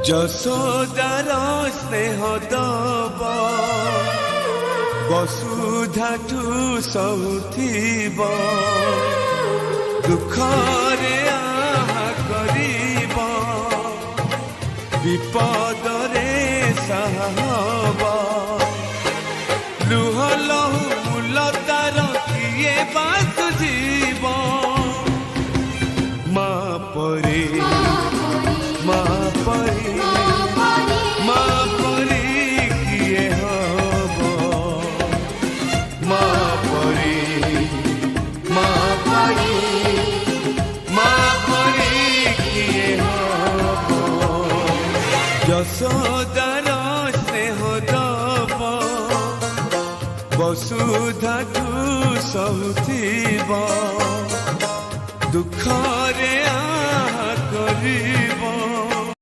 যশোদার স্নেহ দব বসুধাঠু সহুথিব দুঃখরে আহা করিব বিপদরে সাহব লুহ লহু মূলতার কিয়ে বাসুজিব মা পরে মা পরে মা পরে কিয়ে হব মা পরে মা পরে মা পরে কিয়ে হব যশোদার স্নেহ দব বসুধাঠু সহুথিব দুঃখ